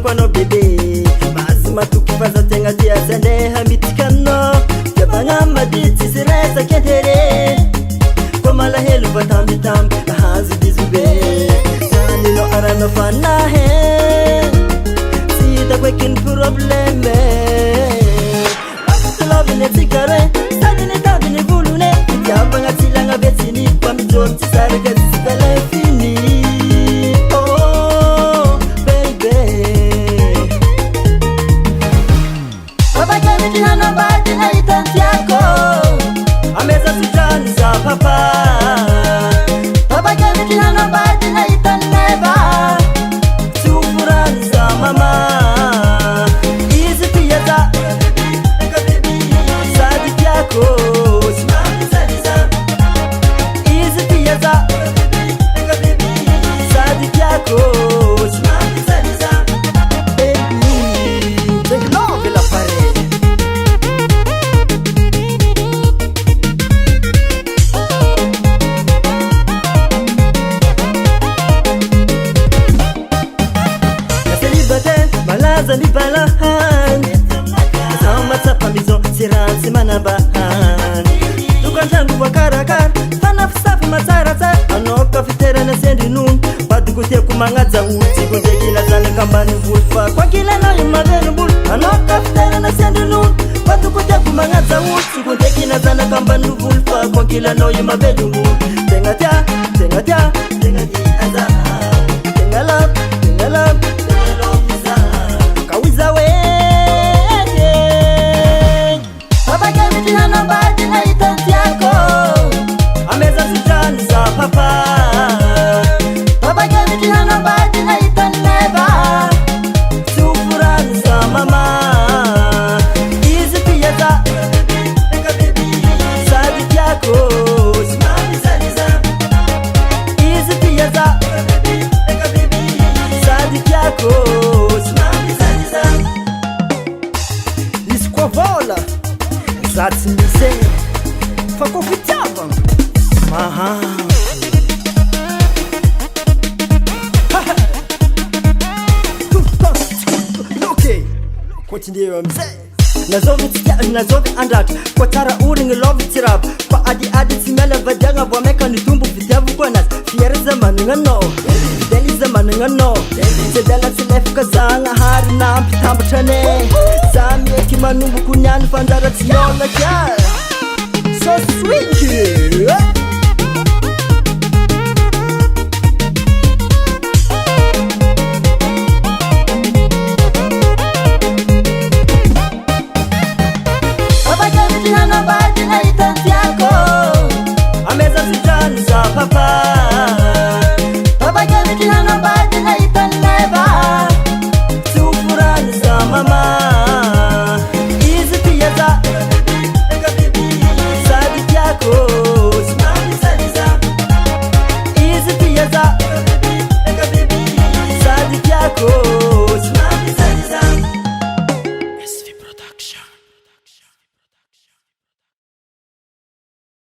Quando bebê, mas matuque faz a tenha de acender a miticano. Que banhama de se resta que terê. Como ela relo batam tam, a raso de zube. Sani no ara no fana he. Se da qualquer problema. After love ne ticare, sani ne tabi ne bulune. Ya banga silanga betini, pam jom ti sarga zikala fini. Papa, Papa can't tell nobody night and never. Two friends, Mama. Easy theater, Sadiako, easy theater, Sadiako, baby, take love in la parade. Malaza ni balahan Sama sa pamizo siran si manabahan Tukan jangu wa karakar Tanaf safi matarata Ano kafitera na sendi nun Badu kute kumangaza uti Kunde kila zane kambani vulfa Kwa kila na yumavenu bul Ano kafitera na sendi nun Badu kute kumangaza uti Kunde kila zane kambani vulfa Kwa kila na yumavenu bul Tenga tia, tenga tia, tenga di aza Tenga lap, tenga lap Papa, Papa can't tell nobody night and never. Two friends, Mama. Easy theater, Sadiako, easy theater, Sadiako, Iscovola, that's insane. For coffee tavern. Continue nazovi andat kwa tara uring love tirab kwa adi simela vajanga vameka nitumbu vitabu kwa nas fiere zamani ngano deli zamani ngano sedala silefka zanga hari na pitambu chane zami ekimanumbu kunyani fandara tiyola kya so sweet Nobody night and Tiago. Ameza sijani za papa.